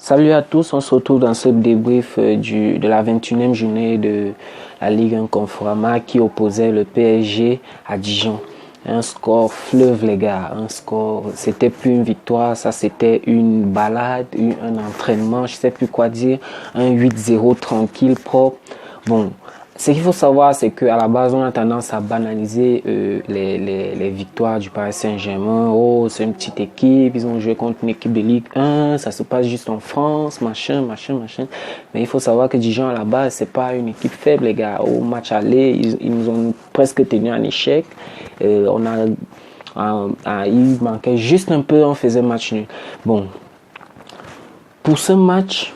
Salut à tous, on se retrouve dans ce débrief de la 21e journée de la Ligue 1 Conforama qui opposait le PSG à Dijon. Un score fleuve les gars, c'était plus une victoire, ça c'était une balade, un entraînement, je sais plus quoi dire, un 8-0 tranquille, propre. Bon, ce qu'il faut savoir, c'est qu'à la base, on a tendance à banaliser les victoires du Paris Saint-Germain. Oh, c'est une petite équipe, ils ont joué contre une équipe de Ligue 1, ça se passe juste en France, machin. Mais il faut savoir que Dijon, à la base, c'est pas une équipe faible, les gars. Au match aller, ils nous ont presque tenu en échec. Il manquait juste un peu, on faisait match nul. Bon, pour ce match,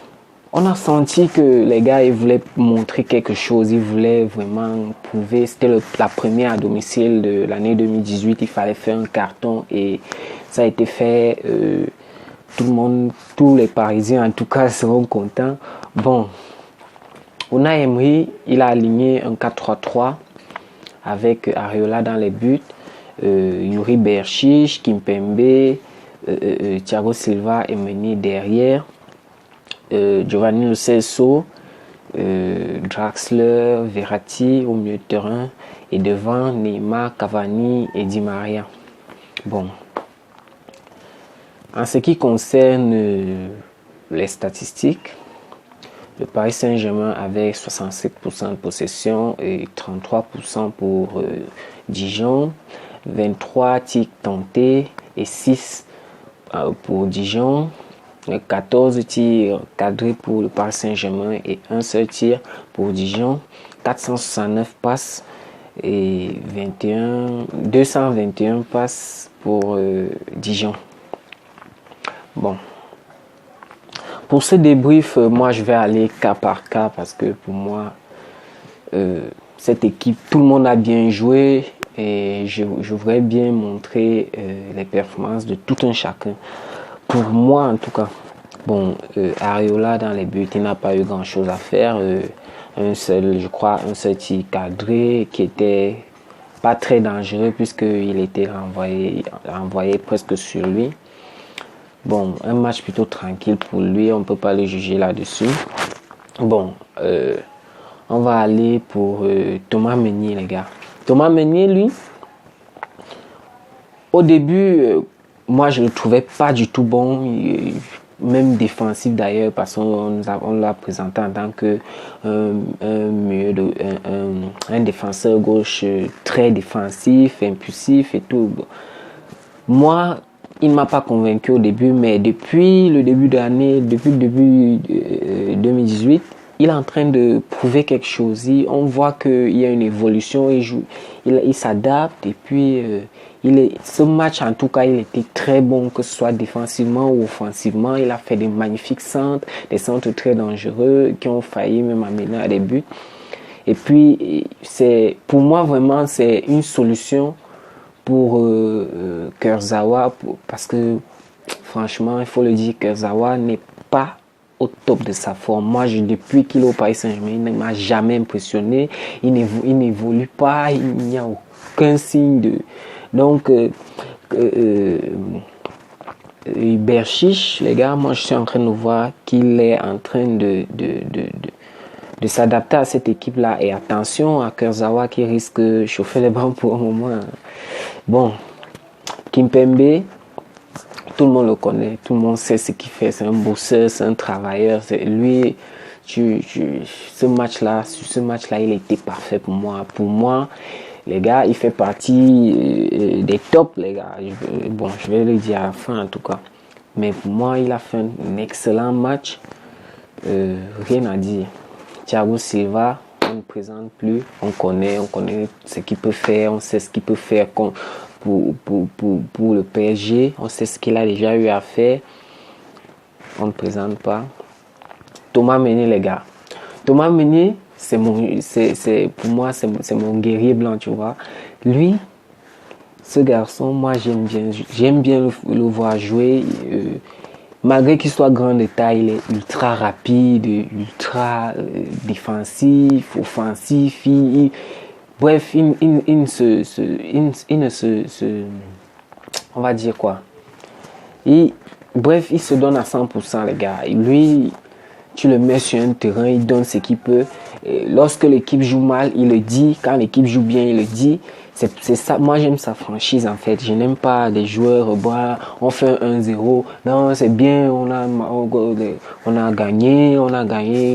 on a senti que les gars, ils voulaient montrer quelque chose, ils voulaient vraiment prouver. C'était la première à domicile de l'année 2018, il fallait faire un carton et ça a été fait. Tout le monde, tous les Parisiens en tout cas seront contents. Bon, Unai Emery, il a aligné un 4-3-3 avec Areola dans les buts, Yuri Berchiche, Kimpembe, Thiago Silva et Meunier derrière. Giovanni Lo Celso, Draxler, Verratti au milieu de terrain et devant Neymar, Cavani et Di Maria. Bon, en ce qui concerne les statistiques, le Paris Saint-Germain avait 67% de possession et 33% pour Dijon, 23 tirs tentés et 6 pour Dijon. 14 tirs cadrés pour le Paris Saint-Germain et un seul tir pour Dijon, 469 passes et 221 passes pour Dijon. Bon, pour ce débrief, moi je vais aller cas par cas parce que pour moi, cette équipe, tout le monde a bien joué et je voudrais bien montrer les performances de tout un chacun. Pour moi, en tout cas, bon, Areola dans les buts, il n'a pas eu grand-chose à faire. Un seul tir cadré qui était pas très dangereux puisqu'il était renvoyé presque sur lui. Bon, un match plutôt tranquille pour lui, on ne peut pas le juger là-dessus. Bon, on va aller pour Thomas Meunier, les gars. Thomas Meunier, lui, au début, moi, je ne le trouvais pas du tout bon, même défensif d'ailleurs, parce qu'on l'a présenté en tant que un défenseur gauche très défensif, impulsif et tout. Moi, il ne m'a pas convaincu au début, mais depuis le début de l'année, depuis le début 2018, il est en train de prouver quelque chose. On voit qu'il y a une évolution, il s'adapte et puis ce match en tout cas il était très bon, que ce soit défensivement ou offensivement. Il a fait des magnifiques centres, des centres très dangereux qui ont failli même amener à des buts. Et puis pour moi vraiment c'est une solution pour Kurzawa parce que franchement il faut le dire, Kurzawa n'est pas au top de sa forme. Moi, depuis qu'il est au Paris Saint-Germain, il ne m'a jamais impressionné. Il n'évolue pas, il n'y a aucun signe de... Donc, Berchiche, les gars, moi je suis en train de voir qu'il est en train de s'adapter à cette équipe-là. Et attention à Kurzawa qui risque de chauffer les bancs pour un moment. Bon, Kimpembe, tout le monde le connaît, tout le monde sait ce qu'il fait, c'est un bosseur, c'est un travailleur. Lui, ce match-là, il était parfait pour moi. Pour moi, les gars, il fait partie des tops, les gars. Je vais le dire à la fin en tout cas. Mais pour moi, il a fait un excellent match. Rien à dire. Thiago Silva, on ne présente plus. On connaît ce qu'il peut faire. On sait ce qu'il peut faire pour le PSG. On sait ce qu'il a déjà eu à faire. On ne présente pas. Thomas Meunier, les gars. Thomas Meunier, pour moi, c'est mon guerrier blanc, tu vois. Lui, ce garçon, moi, j'aime bien le voir jouer. Malgré qu'il soit grand de taille, il est ultra rapide, ultra défensif, offensif. Bref, on va dire quoi. Bref, il se donne à 100%, les gars. Et lui, tu le mets sur un terrain, il donne ce qu'il peut. Et lorsque l'équipe joue mal, il le dit. Quand l'équipe joue bien, il le dit. C'est ça. Moi, j'aime sa franchise, en fait. Je n'aime pas les joueurs, on fait un 1-0. Non, c'est bien, on a gagné,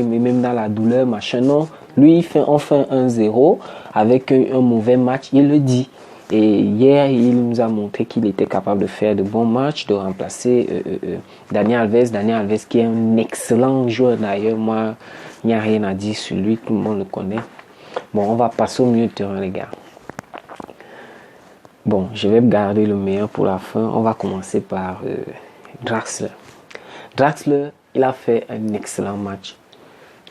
mais même dans la douleur, machin. Non, lui, on fait un 1-0 avec un mauvais match, il le dit. Et hier, il nous a montré qu'il était capable de faire de bons matchs, de remplacer Dani Alves. Dani Alves qui est un excellent joueur d'ailleurs. Moi, il n'y a rien à dire sur lui, tout le monde le connaît. Bon, on va passer au milieu de terrain, les gars. Bon, je vais garder le meilleur pour la fin. On va commencer par Draxler. Draxler, il a fait un excellent match.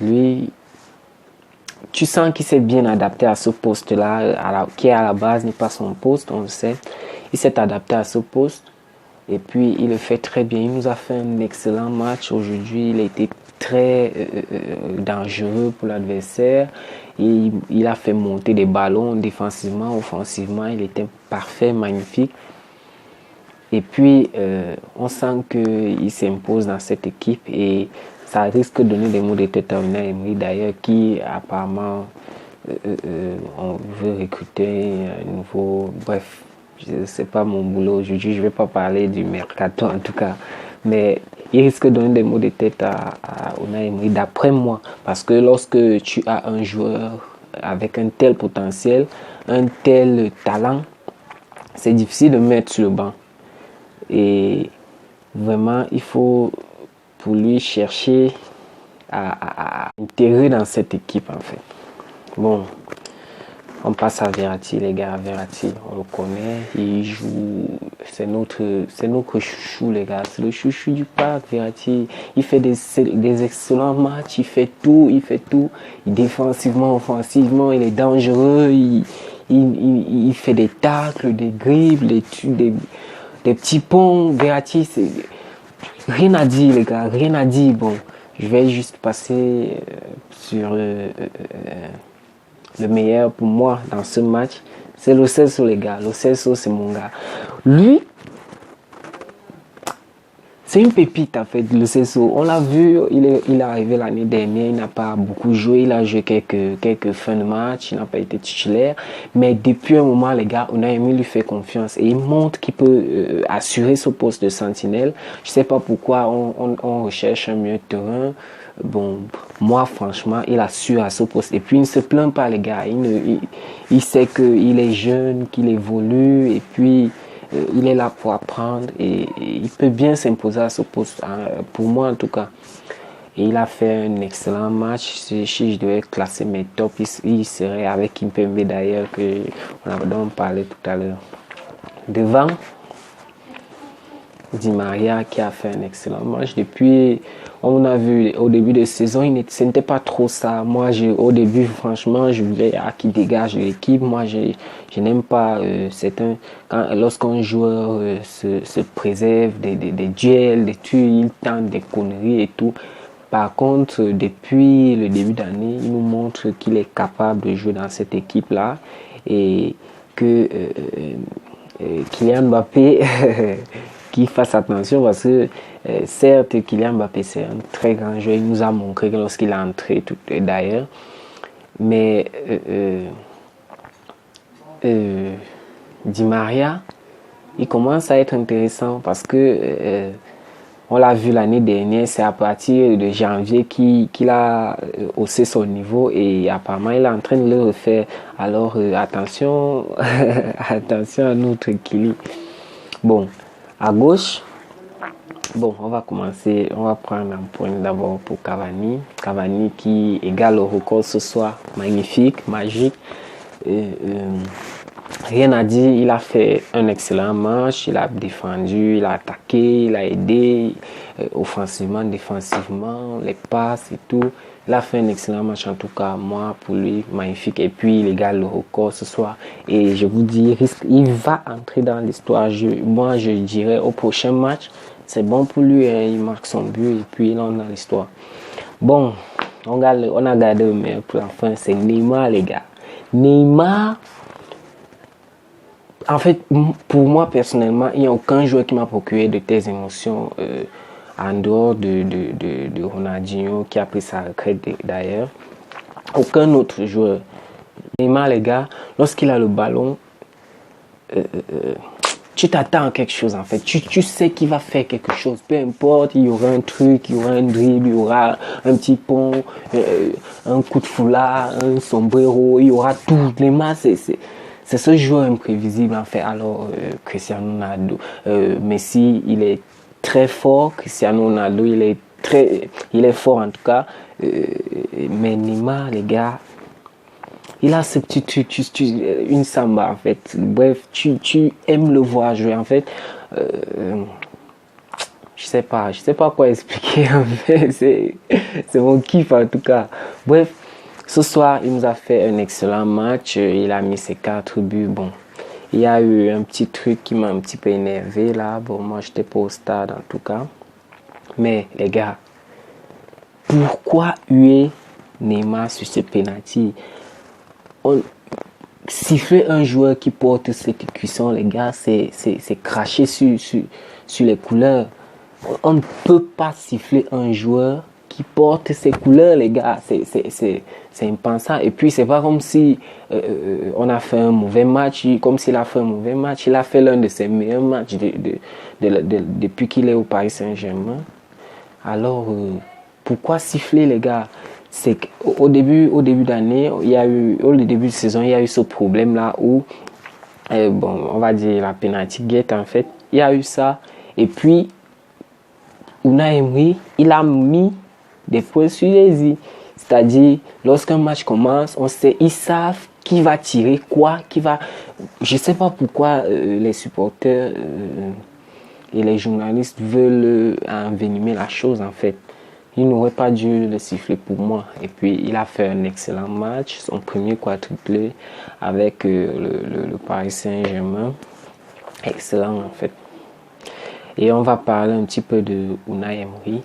Lui, tu sens qu'il s'est bien adapté à ce poste-là, qui à la base n'est pas son poste, on le sait. Il s'est adapté à ce poste et puis il le fait très bien. Il nous a fait un excellent match aujourd'hui. Il a été très dangereux pour l'adversaire. Il a fait monter des ballons défensivement, offensivement. Il était parfait, magnifique. Et puis, on sent qu'il s'impose dans cette équipe et ça risque de donner des mots de tête à Unai Emery d'ailleurs qui apparemment on veut recruter un nouveau. Bref, c'est pas mon boulot aujourd'hui, je vais pas parler du mercato en tout cas, mais il risque de donner des mots de tête à Unai Emery d'après moi, parce que lorsque tu as un joueur avec un tel potentiel, un tel talent, c'est difficile de mettre sur le banc. Et vraiment, il faut pour lui chercher à intégrer dans cette équipe en fait. Bon, on passe à Verratti, les gars. Verratti, on le connaît, il joue, c'est notre chouchou, les gars. C'est le chouchou du parc, Verratti. Il fait des excellents matchs, il fait tout. Défensivement, offensivement, il est dangereux, il fait des tacles, des dribbles, des petits ponts. Verratti, c'est rien à dire, les gars, rien à dire. Bon, je vais juste passer sur le meilleur pour moi dans ce match. C'est Lo Celso, les gars. Lo Celso, c'est mon gars. Lui, c'est une pépite en fait, Lo Celso. On l'a vu, il est arrivé l'année dernière, il n'a pas beaucoup joué, il a joué quelques fins de match, il n'a pas été titulaire. Mais depuis un moment, les gars, Unai Emery lui fait confiance et il montre qu'il peut assurer ce poste de sentinelle. Je ne sais pas pourquoi on recherche un milieu de terrain. Bon, moi franchement, il assure à ce poste. Et puis il ne se plaint pas, les gars. Il sait qu'il est jeune, qu'il évolue et puis il est là pour apprendre et il peut bien s'imposer à ce poste, pour moi en tout cas. Et il a fait un excellent match. Si je devais classer mes tops, il serait avec Kimpembe d'ailleurs, dont on parlait tout à l'heure. Devant, Di Maria qui a fait un excellent match. Depuis, on a vu au début de saison, ce n'était pas trop ça. Moi, au début, franchement, je voulais qu'il dégage de l'équipe. Moi, je n'aime pas lorsqu'un joueur se préserve des duels, il tente des conneries et tout. Par contre, depuis le début d'année, il nous montre qu'il est capable de jouer dans cette équipe-là et que Kylian Mbappé qu'il fasse attention parce que certes Kylian Mbappé c'est un très grand joueur, il nous a montré lorsqu'il est entré d'ailleurs, mais Di Maria il commence à être intéressant parce que on l'a vu l'année dernière, c'est à partir de janvier qu'il a haussé son niveau et apparemment il est en train de le refaire. Alors attention, attention à notre Kylian. Bon, à gauche, bon, on va prendre un point d'abord pour Cavani. Cavani qui égale le record ce soir, magnifique, magique. Rien à dire, il a fait un excellent match, il a défendu, il a attaqué, il a aidé offensivement, défensivement, les passes et tout. Il a fait un excellent match en tout cas, moi pour lui, magnifique. Et puis il égale le record ce soir. Et je vous dis, il va entrer dans l'histoire. Moi je dirais au prochain match, c'est bon pour lui, il marque son but et puis il entre dans l'histoire. Bon, on a gardé le meilleur pour la fin, c'est Neymar les gars. Neymar, En fait, pour moi personnellement, il n'y a aucun joueur qui m'a procuré de telles émotions en dehors de Ronaldinho qui a pris sa retraite d'ailleurs. Aucun autre joueur. Neymar, les gars, lorsqu'il a le ballon, tu t'attends à quelque chose en fait. Tu sais qu'il va faire quelque chose. Peu importe, il y aura un truc, il y aura un dribble, il y aura un petit pont, un coup de foulard, un sombrero, il y aura tout. Neymar, c'est ce joueur imprévisible en fait. Alors, Cristiano Ronaldo, Messi, il est très fort. Cristiano Ronaldo, il est fort en tout cas. Mais Neymar, les gars, il a ce petit truc, une samba en fait. Bref, tu aimes le voir jouer en fait. Je sais pas quoi expliquer en fait. C'est mon kiff en tout cas. Bref, ce soir, il nous a fait un excellent match. Il a mis ses 4 buts. Bon, il y a eu un petit truc qui m'a un petit peu énervé là. Bon, moi, j'étais pas au stade en tout cas. Mais les gars, pourquoi huer Neymar sur ce penalty? Siffler un joueur qui porte cette cuisson, les gars, c'est cracher sur les couleurs. On ne peut pas siffler un joueur qui porte ses couleurs, les gars. C'est impensable. Et puis, c'est pas comme si on a fait un mauvais match, comme s'il a fait un mauvais match. Il a fait l'un de ses meilleurs matchs depuis qu'il est au Paris Saint-Germain. Alors, pourquoi siffler, les gars? C'est qu'au début d'année, au début de saison, il y a eu ce problème-là où, bon, on va dire la penalty gate, en fait, il y a eu ça. Et puis, Unai Emery, il a mis des points sur les i. C'est-à-dire, lorsqu'un match commence, ils savent qui va tirer quoi, Je ne sais pas pourquoi les supporters et les journalistes veulent envenimer la chose, en fait. Il n'aurait pas dû le siffler pour moi. Et puis, il a fait un excellent match, son premier quadruplé avec le Paris Saint-Germain. Excellent, en fait. Et on va parler un petit peu de Unai Emery.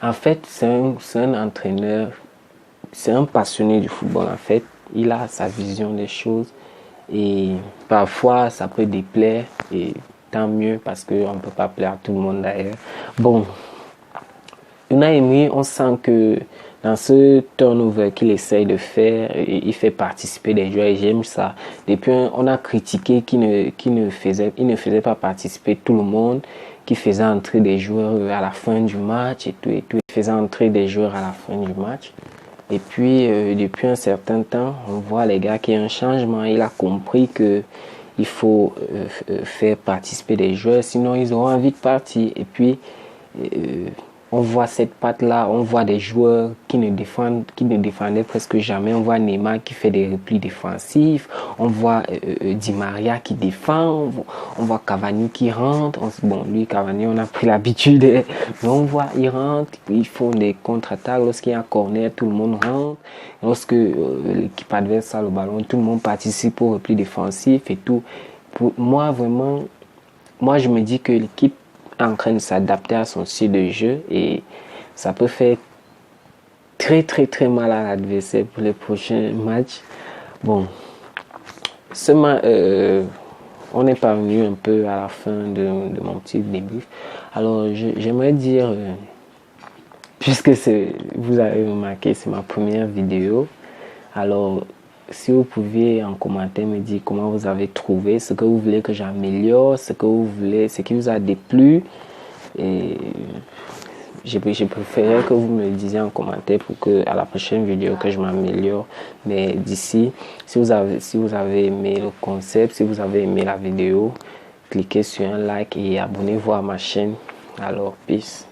En fait, c'est un entraîneur, c'est un passionné du football, en fait. Il a sa vision des choses. Et parfois, ça peut déplaire. Et tant mieux, parce qu'on ne peut pas plaire à tout le monde d'ailleurs. Bon. Unai Emery, on sent que dans ce turnover qu'il essaye de faire, il fait participer des joueurs et j'aime ça. Depuis, on a critiqué qu'il ne faisait pas participer tout le monde, qu'il faisait entrer des joueurs à la fin du match et tout. Il faisait entrer des joueurs à la fin du match. Et puis, depuis un certain temps, on voit les gars qu'il y a un changement. Il a compris que il faut faire participer des joueurs, sinon ils auront envie de partir. Et puis, on voit cette patte-là, on voit des joueurs qui ne défendaient presque jamais. On voit Neymar qui fait des replis défensifs. On voit Di Maria qui défend. On voit Cavani qui rentre. Bon, lui, Cavani, on a pris l'habitude. Mais on voit, il rentre, ils font des contre-attaques. Lorsqu'il y a un corner, tout le monde rentre. Lorsque l'équipe adverse a le ballon, tout le monde participe au repli défensif et tout. Pour moi, vraiment, je me dis que l'équipe en train de s'adapter à son style de jeu et ça peut faire très très très mal à l'adversaire pour les prochains matchs. Bon, on est parvenu un peu à la fin de mon petit débrief. Alors j'aimerais dire, puisque vous avez remarqué, c'est ma première vidéo, alors si vous pouviez en commentaire me dire comment vous avez trouvé, ce que vous voulez que j'améliore, ce qui vous a déplu. Et je préférerais que vous me le disiez en commentaire pour que à la prochaine vidéo que je m'améliore. Mais d'ici, si vous avez aimé le concept, si vous avez aimé la vidéo, cliquez sur un like et abonnez-vous à ma chaîne. Alors, peace.